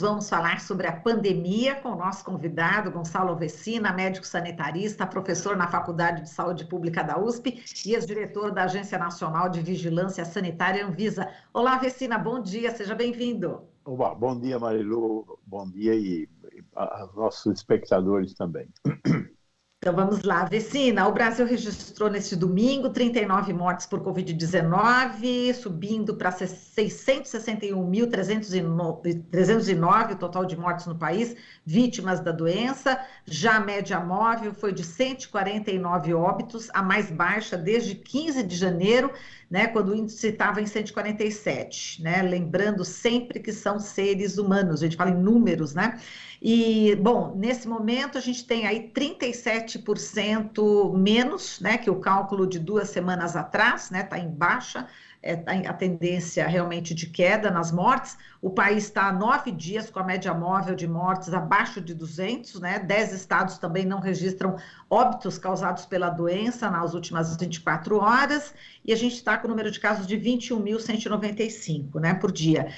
minutos, vamos falar sobre a pandemia com o nosso convidado, Gonçalo Vecina, médico sanitarista, professor na Faculdade de Saúde Pública da USP e ex-diretor da Agência Nacional de Vigilância Sanitária, Anvisa. Olá, Vecina, bom dia, seja bem-vindo. Olá, bom dia, Marilu, bom dia e aos nossos espectadores também. Então vamos lá, Vecina, o Brasil registrou neste domingo 39 mortes por Covid-19, subindo para 661.309 o total de mortes no país, vítimas da doença. Já a média móvel foi de 149 óbitos, a mais baixa desde 15 de janeiro, né, quando o índice estava em 147, né? Lembrando sempre que são seres humanos, a gente fala em números, né? E, bom, nesse momento a gente tem aí 37% menos, né, que o cálculo de 2 semanas atrás, né, está em baixa, a tendência realmente de queda nas mortes. O país está há 9 dias com a média móvel de mortes abaixo de 200, né, 10 estados também não registram óbitos causados pela doença nas últimas 24 horas, e a gente está com o número de casos de 21.195, né, por dia.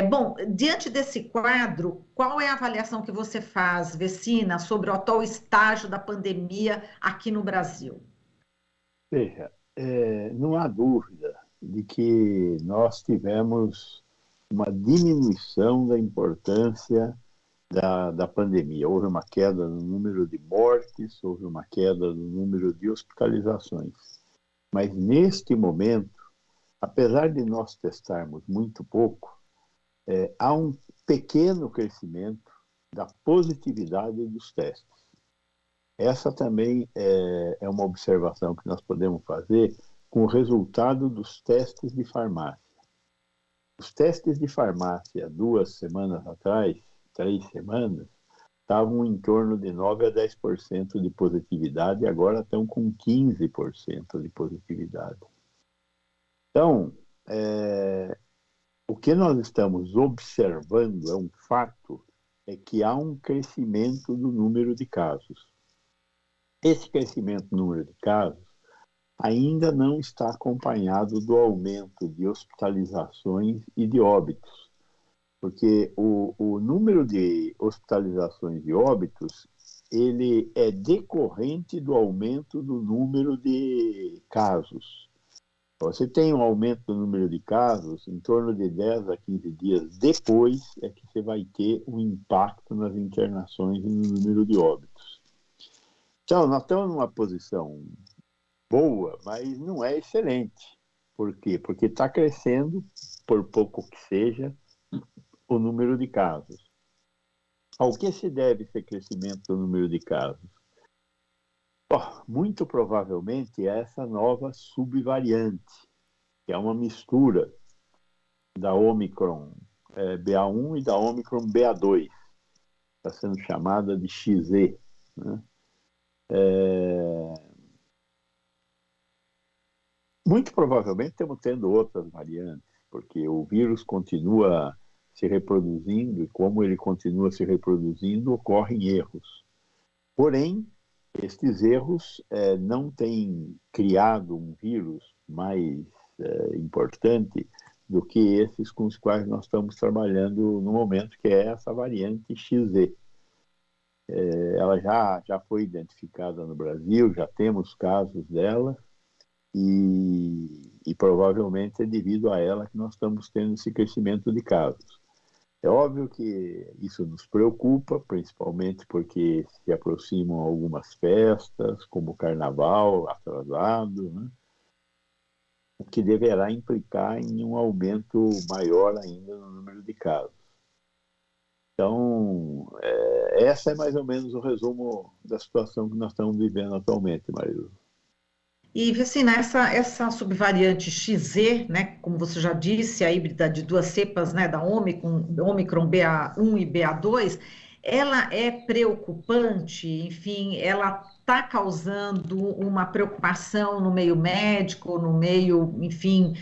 Bom, diante desse quadro, qual é a avaliação que você faz, Vecina, sobre o atual estágio da pandemia aqui no Brasil? Veja, não há dúvida de que nós tivemos uma diminuição da importância da pandemia. Houve uma queda no número de mortes, houve uma queda no número de hospitalizações. Mas neste momento, apesar de nós testarmos muito pouco, há um pequeno crescimento da positividade dos testes. Essa também é uma observação que nós podemos fazer com o resultado dos testes de farmácia. Os testes de farmácia 2 semanas atrás, 3 semanas, estavam em torno de 9 a 10% de positividade e agora estão com 15% de positividade. Então, o que nós estamos observando, é um fato, é que há um crescimento do número de casos. Esse crescimento do número de casos ainda não está acompanhado do aumento de hospitalizações e de óbitos, porque o número de hospitalizações e óbitos, ele é decorrente do aumento do número de casos. Você tem um aumento do número de casos em torno de 10 a 15 dias depois é que você vai ter um impacto nas internações e no número de óbitos. Então, nós estamos numa posição boa, mas não é excelente. Por quê? Porque está crescendo, por pouco que seja, o número de casos. Ao que se deve esse crescimento do número de casos? Muito provavelmente é essa nova subvariante, que é uma mistura da Omicron BA1 e da Omicron BA2. Está sendo chamada de XZ, né? Muito provavelmente estamos tendo outras variantes, porque o vírus continua se reproduzindo e como ele continua se reproduzindo, ocorrem erros. Porém, estes erros não têm criado um vírus mais importante do que esses com os quais nós estamos trabalhando no momento, que é essa variante XZ. Ela já foi identificada no Brasil, já temos casos dela, e provavelmente é devido a ela que nós estamos tendo esse crescimento de casos. É óbvio que isso nos preocupa, principalmente porque se aproximam algumas festas, como o Carnaval atrasado, né? O que deverá implicar em um aumento maior ainda no número de casos. Então, essa é mais ou menos o resumo da situação que nós estamos vivendo atualmente, Marilu. E, Vecina, essa subvariante XZ, né, como você já disse, a híbrida de 2 cepas, né, da Omicron BA1 e BA2, ela é preocupante, enfim, ela está causando uma preocupação no meio médico, no meio, enfim,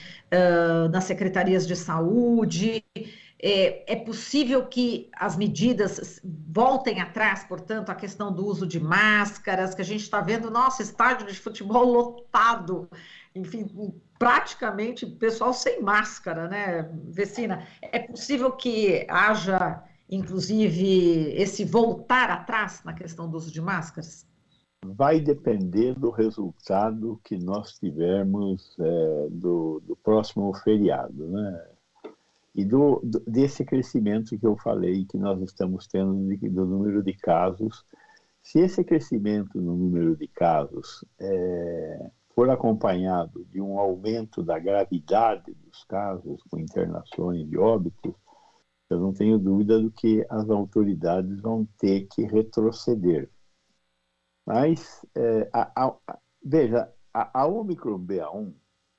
nas secretarias de saúde. É possível que as medidas voltem atrás, portanto, a questão do uso de máscaras, que a gente está vendo nosso estádio de futebol lotado, enfim, praticamente pessoal sem máscara, né, Vecina? É possível que haja, inclusive, esse voltar atrás na questão do uso de máscaras? Vai depender do resultado que nós tivermos do próximo feriado, né? E desse crescimento que eu falei que nós estamos tendo do número de casos. Se esse crescimento no número de casos for acompanhado de um aumento da gravidade dos casos, com internações e óbitos, eu não tenho dúvida do que as autoridades vão ter que retroceder. Mas, veja, a Omicron BA1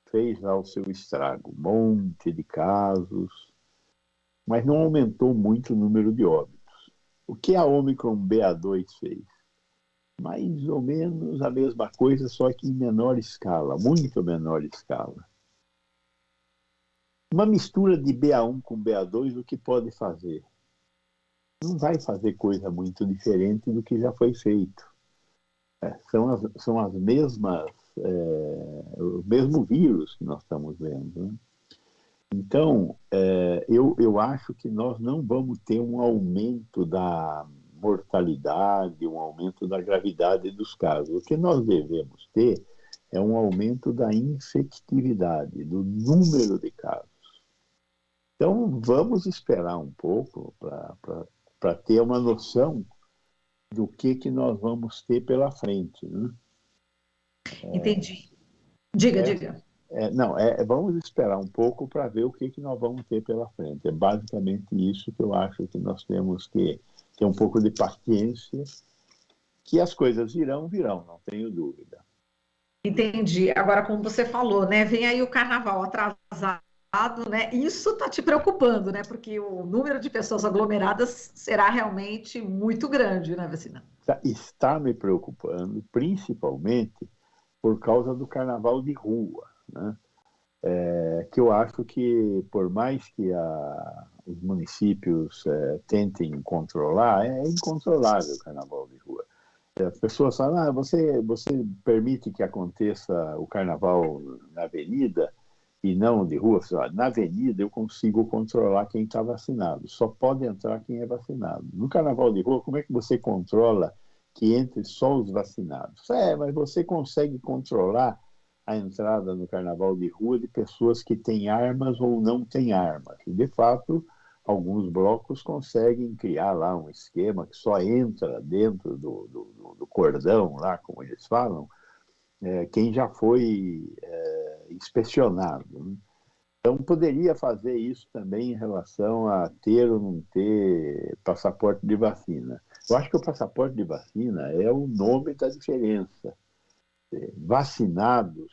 fez lá o seu estrago, um monte de casos, mas não aumentou muito o número de óbitos. O que a Omicron BA2 fez? Mais ou menos a mesma coisa, só que em menor escala, muito menor escala. Uma mistura de BA1 com BA2, o que pode fazer? Não vai fazer coisa muito diferente do que já foi feito. São as mesmas, o mesmo vírus que nós estamos vendo, né? Então, eu acho que nós não vamos ter um aumento da mortalidade, um aumento da gravidade dos casos. O que nós devemos ter é um aumento da infectividade, do número de casos. Então, vamos esperar um pouco para ter uma noção do que nós vamos ter pela frente, né? Entendi. Diga. Vamos esperar um pouco para ver o que nós vamos ter pela frente. É basicamente isso que eu acho que nós temos que ter um pouco de paciência, que as coisas virão, não tenho dúvida. Entendi. Agora, como você falou, né? Vem aí o carnaval atrasado, né? Isso está te preocupando, né? Porque o número de pessoas aglomeradas será realmente muito grande, né, Vecina? Está me preocupando, principalmente por causa do carnaval de rua, né? Que eu acho que, por mais que os municípios tentem controlar, é incontrolável o carnaval de rua. As pessoas falam, você permite que aconteça o carnaval na avenida e não de rua? Na avenida eu consigo controlar quem está vacinado, só pode entrar quem é vacinado. No carnaval de rua, como é que você controla que entre só os vacinados? Mas você consegue controlar a entrada no carnaval de rua de pessoas que têm armas ou não têm armas. E, de fato, alguns blocos conseguem criar lá um esquema que só entra dentro do cordão, lá, como eles falam, quem já foi inspecionado, né? Então, poderia fazer isso também em relação a ter ou não ter passaporte de vacina. Eu acho que o passaporte de vacina é o nome da diferença. Vacinados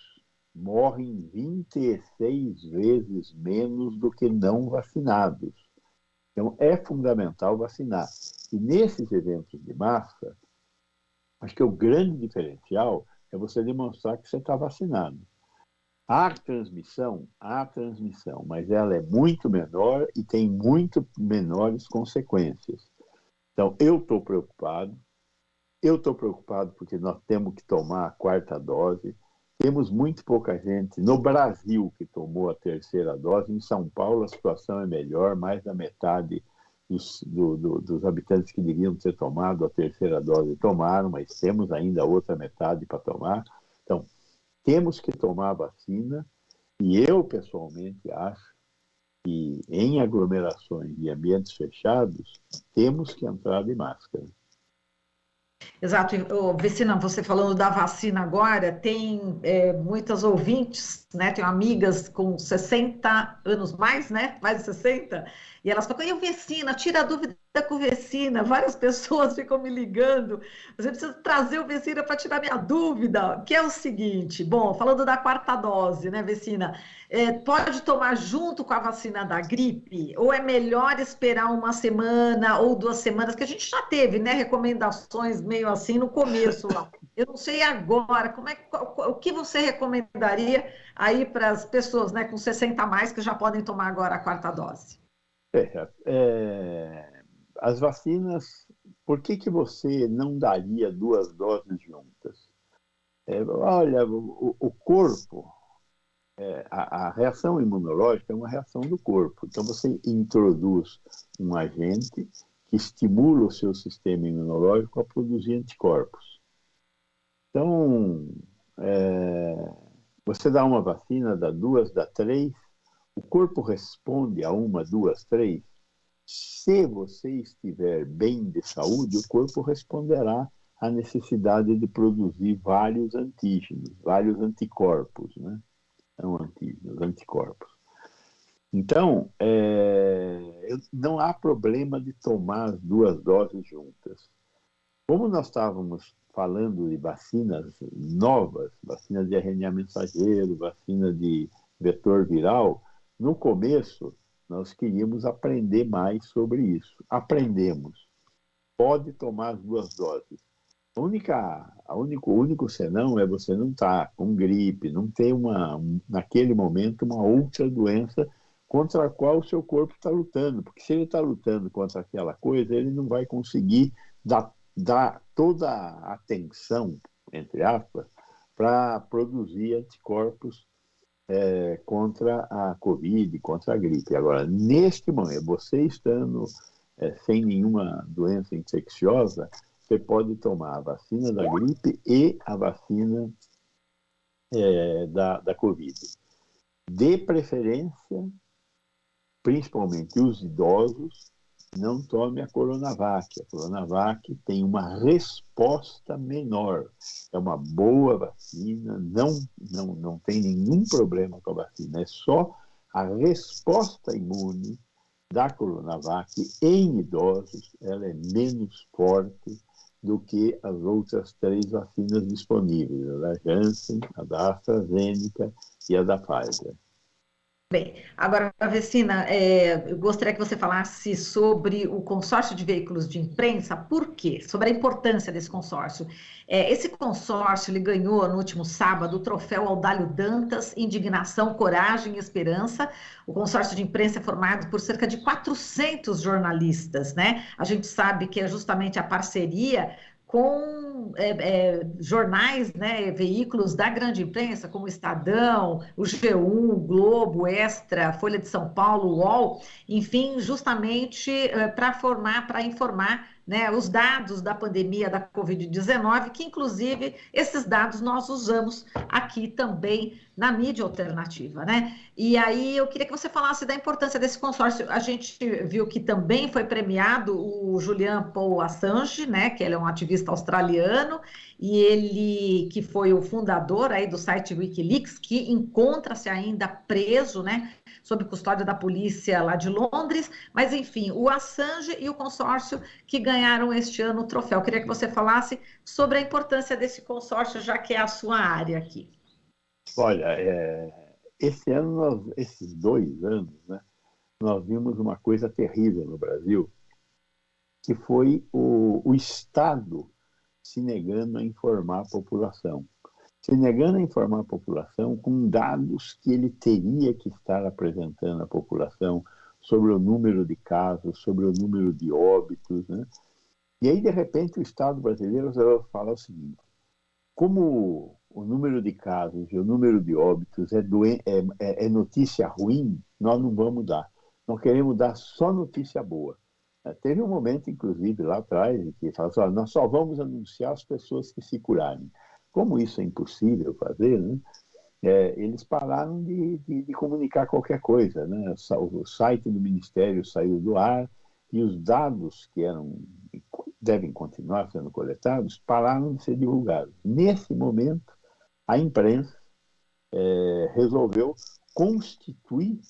morrem 26 vezes menos do que não vacinados. Então, é fundamental vacinar. E nesses eventos de massa, acho que o grande diferencial é você demonstrar que você está vacinado. Há transmissão, mas ela é muito menor e tem muito menores consequências. Então, eu estou preocupado. Eu estou preocupado porque nós temos que tomar a quarta dose. Temos muito pouca gente no Brasil que tomou a terceira dose. Em São Paulo a situação é melhor, mais da metade dos habitantes que deviam ter tomado a terceira dose tomaram, mas temos ainda a outra metade para tomar. Então, temos que tomar a vacina e eu, pessoalmente, acho que em aglomerações e ambientes fechados, temos que entrar de máscara. Exato. Vecina, você falando da vacina agora, tem muitas ouvintes, né? Tenho amigas com 60 anos mais, né? Mais de 60, e elas falam, e o Vecina, tira a dúvida com o Vecina. Várias pessoas ficam me ligando. Você precisa trazer o Vecina para tirar minha dúvida, que é o seguinte, bom, falando da quarta dose, né, Vecina? Pode tomar junto com a vacina da gripe? Ou é melhor esperar uma semana ou 2 semanas, que a gente já teve, né, recomendações meio assim no começo lá. Eu não sei agora, o que você recomendaria aí para as pessoas, né, com 60 a mais que já podem tomar agora a quarta dose? As vacinas, por que você não daria 2 doses juntas? Olha, o corpo, a reação imunológica é uma reação do corpo. Então, você introduz um agente que estimula o seu sistema imunológico a produzir anticorpos. Então, você dá uma vacina, dá duas, dá três, o corpo responde a uma, duas, três. Se você estiver bem de saúde, o corpo responderá à necessidade de produzir vários antígenos, vários anticorpos, né? Não antígenos, anticorpos. Então, não há problema de tomar as duas doses juntas. Como nós estávamos falando de vacinas novas, vacina de RNA mensageiro, vacina de vetor viral, no começo nós queríamos aprender mais sobre isso. Aprendemos. Pode tomar as duas doses. O único senão é você não estar com gripe, não ter naquele momento uma outra doença contra a qual o seu corpo está lutando. Porque se ele está lutando contra aquela coisa, ele não vai conseguir dar toda a atenção, entre aspas, para produzir anticorpos contra a Covid, contra a gripe. Agora, neste momento, você estando sem nenhuma doença infecciosa, você pode tomar a vacina da gripe e a vacina da Covid. De preferência, principalmente os idosos, não tome a Coronavac. A Coronavac tem uma resposta menor. É uma boa vacina, não tem nenhum problema com a vacina. É só a resposta imune da Coronavac em idosos, ela é menos forte do que as outras três vacinas disponíveis, a da Janssen, a da AstraZeneca e a da Pfizer. Bem, agora, Vecina, eu gostaria que você falasse sobre o consórcio de veículos de imprensa, por quê? Sobre a importância desse consórcio. Esse consórcio, ele ganhou no último sábado o troféu Audálio Dantas, Indignação, Coragem e Esperança. O consórcio de imprensa é formado por cerca de 400 jornalistas, né? A gente sabe que é justamente a parceria com jornais, né, veículos da grande imprensa, como o Estadão, o G1, o Globo, Extra, Folha de São Paulo, o UOL, enfim, justamente para informar, né, os dados da pandemia da Covid-19, que inclusive esses dados nós usamos aqui também na mídia alternativa, né? E aí eu queria que você falasse da importância desse consórcio. A gente viu que também foi premiado o Julian Paul Assange, né, que ele é um ativista australiano, e ele que foi o fundador aí do site Wikileaks, que encontra-se ainda preso, né, sob custódia da polícia lá de Londres, mas enfim, o Assange e o consórcio que ganharam este ano o troféu. Eu queria que você falasse sobre a importância desse consórcio, já que é a sua área aqui. Olha, esses 2 anos, né, nós vimos uma coisa terrível no Brasil, que foi o Estado se negando a informar a população. Se negando a informar a população com dados que ele teria que estar apresentando à população sobre o número de casos, sobre o número de óbitos, né? E aí, de repente, o Estado brasileiro fala o seguinte: como o número de casos e o número de óbitos é notícia ruim, nós não vamos dar. Nós queremos dar só notícia boa. Teve um momento, inclusive, lá atrás, que falou assim: nós só vamos anunciar as pessoas que se curarem. Como isso é impossível fazer, né? Eles pararam de comunicar qualquer coisa, né? O site do Ministério saiu do ar e os dados que devem continuar sendo coletados pararam de ser divulgados. Nesse momento, a imprensa resolveu constituir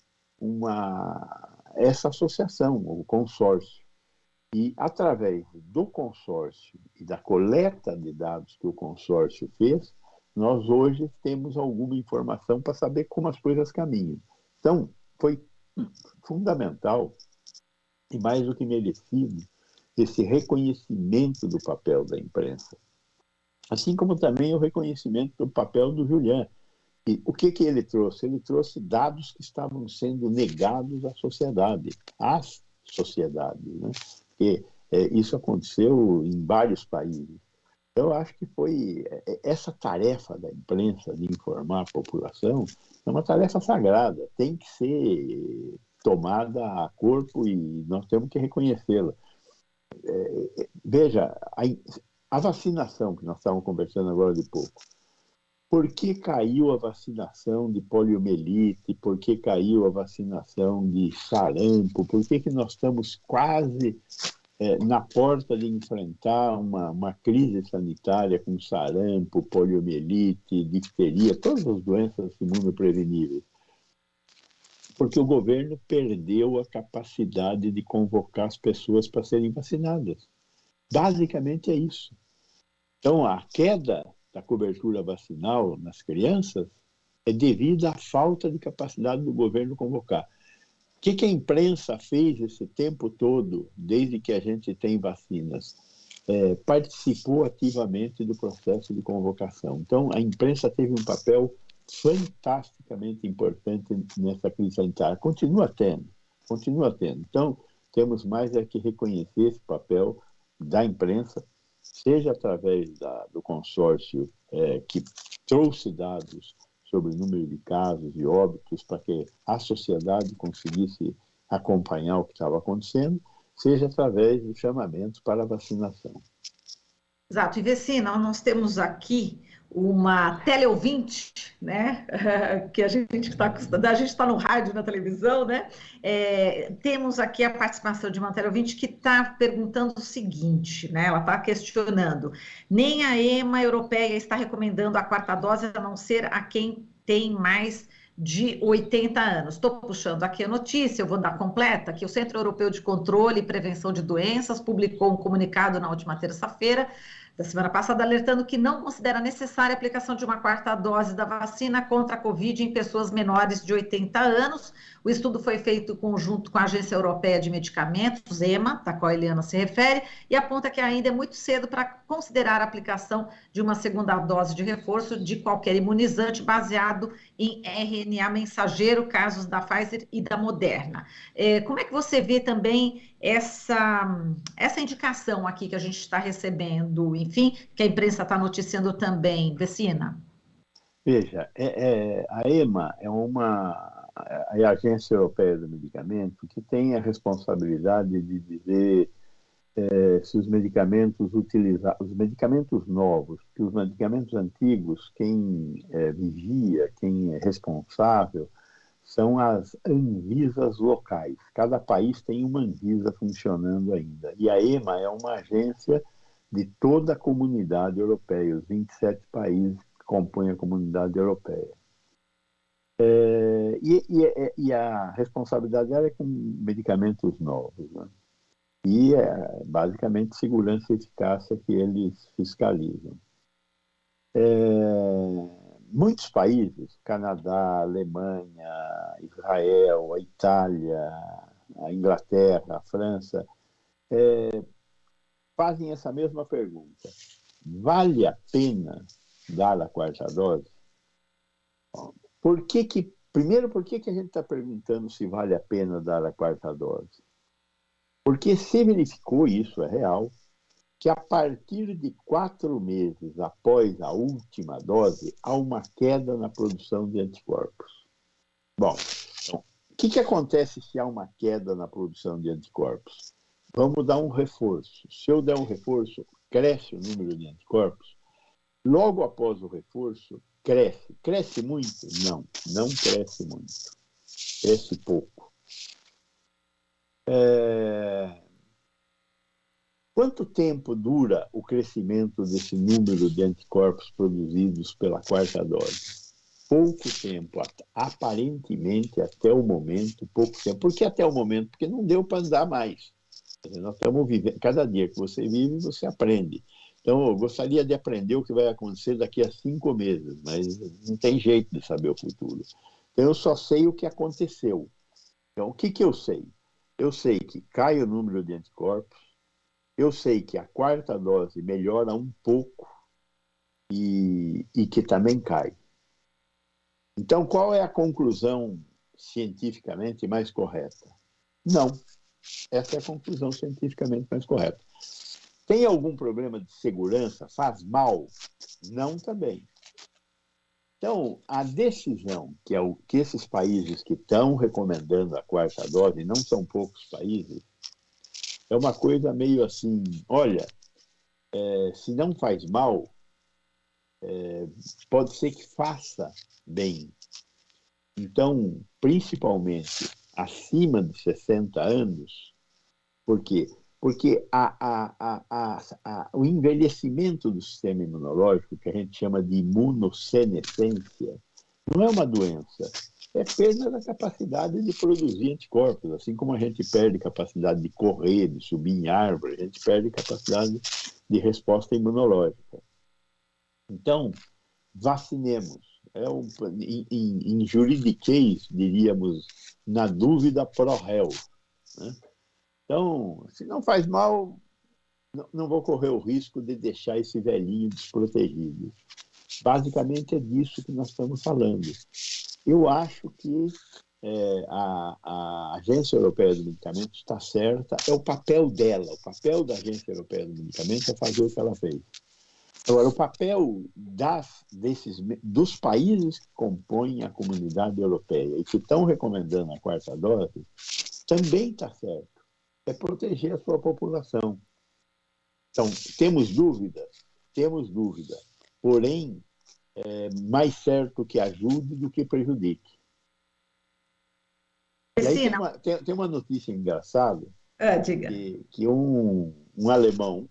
essa associação, o consórcio. E, através do consórcio e da coleta de dados que o consórcio fez, nós hoje temos alguma informação para saber como as coisas caminham. Então, foi fundamental e mais do que merecido esse reconhecimento do papel da imprensa. Assim como também o reconhecimento do papel do Julian. E o que ele trouxe? Ele trouxe dados que estavam sendo negados à sociedade, às sociedades, né? Porque isso aconteceu em vários países. Eu acho que foi essa tarefa da imprensa de informar a população é uma tarefa sagrada, tem que ser tomada a corpo e nós temos que reconhecê-la. Veja, a vacinação que nós estávamos conversando agora de pouco. Por que caiu a vacinação de poliomielite? Por que caiu a vacinação de sarampo? Por que nós estamos quase na porta de enfrentar uma crise sanitária com sarampo, poliomielite, difteria, todas as doenças imunopreveníveis? Porque o governo perdeu a capacidade de convocar as pessoas para serem vacinadas. Basicamente é isso. Então, a queda da cobertura vacinal nas crianças é devido à falta de capacidade do governo convocar. O que a imprensa fez esse tempo todo, desde que a gente tem vacinas? Participou ativamente do processo de convocação. Então, a imprensa teve um papel fantasticamente importante nessa crise sanitária. Continua tendo. Então, temos mais que reconhecer esse papel da imprensa, seja através do consórcio que trouxe dados sobre o número de casos e óbitos para que a sociedade conseguisse acompanhar o que estava acontecendo, seja através de chamamentos para a vacinação. Exato. E Vecina, nós temos aqui uma teleouvinte, né? Que a gente está acostumado, a gente está no rádio, na televisão, né? Temos aqui a participação de uma teleouvinte que está perguntando o seguinte, né? Ela está questionando: nem a EMA europeia está recomendando a quarta dose, a não ser a quem tem mais de 80 anos. Estou puxando aqui a notícia, eu vou dar completa, que o Centro Europeu de Controle e Prevenção de Doenças publicou um comunicado na última terça-feira, da semana passada, alertando que não considera necessária a aplicação de uma quarta dose da vacina contra a Covid em pessoas menores de 80 anos. O estudo foi feito conjunto com a Agência Europeia de Medicamentos, EMA, da qual a Eliana se refere, e aponta que ainda é muito cedo para considerar a aplicação de uma segunda dose de reforço de qualquer imunizante baseado em RNA mensageiro, casos da Pfizer e da Moderna. Como é que você vê também essa indicação aqui que a gente está recebendo, enfim, que a imprensa está noticiando também, Vecina? Veja, a EMA é a Agência Europeia do Medicamento, que tem a responsabilidade de dizer se os medicamentos os medicamentos novos, que os medicamentos antigos, quem vigia, quem é responsável, são as Anvisas locais. Cada país tem uma Anvisa funcionando ainda. E a EMA é uma agência de toda a comunidade europeia, os 27 países que compõem a comunidade europeia. E a responsabilidade dela é com medicamentos novos, né? E basicamente segurança e eficácia que eles fiscalizam. Muitos países, Canadá, Alemanha, Israel, a Itália, a Inglaterra, a França, fazem essa mesma pergunta. Vale a pena dar a quarta dose? Primeiro, por que a gente está perguntando se vale a pena dar a quarta dose? Porque se verificou, isso é real, que a partir de 4 meses após a última dose, há uma queda na produção de anticorpos. Bom, então, o que acontece se há uma queda na produção de anticorpos? Vamos dar um reforço. Se eu der um reforço, cresce o número de anticorpos. Logo após o reforço, cresce. Cresce muito? Não cresce muito. Cresce pouco. Quanto tempo dura o crescimento desse número de anticorpos produzidos pela quarta dose? Pouco tempo, aparentemente até o momento, pouco tempo. Por que até o momento? Porque não deu para andar mais. Nós estamos vivendo, cada dia que você vive, você aprende. Então, eu gostaria de aprender o que vai acontecer daqui a 5 meses, mas não tem jeito de saber o futuro. Então, eu só sei o que aconteceu. Então, o que eu sei? Eu sei que cai o número de anticorpos, eu sei que a quarta dose melhora um pouco e que também cai. Então, qual é a conclusão cientificamente mais correta? Não. Essa é a conclusão cientificamente mais correta. Tem algum problema de segurança? Faz mal? Não também. Então, a decisão que é que esses países que estão recomendando a quarta dose, não são poucos países, é uma coisa meio assim, olha, se não faz mal, pode ser que faça bem. Então, principalmente acima de 60 anos, por quê? Porque o envelhecimento do sistema imunológico, que a gente chama de imunossenescência, não é uma doença, é perda da capacidade de produzir anticorpos. Assim como a gente perde capacidade de correr, de subir em árvore, a gente perde capacidade de resposta imunológica. Então, vacinemos. Em juridiquês, diríamos, na dúvida pro réu. Né? Então, se não faz mal, não vou correr o risco de deixar esse velhinho desprotegido. Basicamente é disso que nós estamos falando. Eu acho que a Agência Europeia do Medicamento está certa, é o papel dela. O papel da Agência Europeia do Medicamento é fazer o que ela fez. Agora, o papel dos países que compõem a comunidade europeia e que estão recomendando a 4ª dose também está certo. É proteger a sua população. Então, temos dúvida? Temos dúvida. Porém, é mais certo que ajude do que prejudique. E aí tem uma notícia engraçada, diga. que um alemão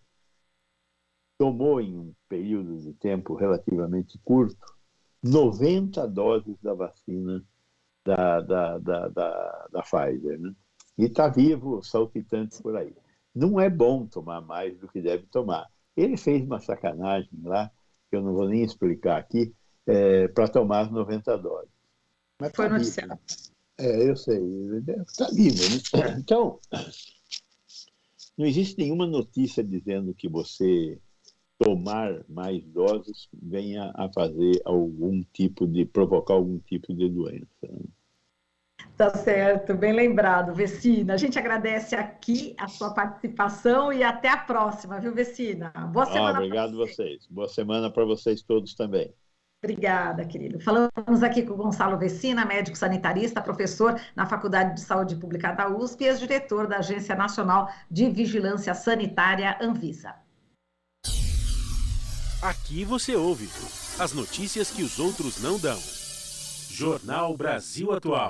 tomou em um período de tempo relativamente curto 90 doses da vacina da Pfizer, né? E está vivo, saltitante por aí. Não é bom tomar mais do que deve tomar. Ele fez uma sacanagem lá, que eu não vou nem explicar aqui, para tomar as 90 doses. Mas foi noticiado. Eu sei. Está vivo, né? Então, não existe nenhuma notícia dizendo que você tomar mais doses venha a fazer provocar algum tipo de doença. Né? Tá certo, bem lembrado, Vecina. A gente agradece aqui a sua participação e até a próxima, viu, Vecina? Boa semana. Obrigado a vocês. Boa semana para vocês todos também. Obrigada, querido. Falamos aqui com o Gonçalo Vecina, médico sanitarista, professor na Faculdade de Saúde Pública da USP e ex-diretor da Agência Nacional de Vigilância Sanitária, Anvisa. Aqui você ouve as notícias que os outros não dão. Jornal Brasil Atual.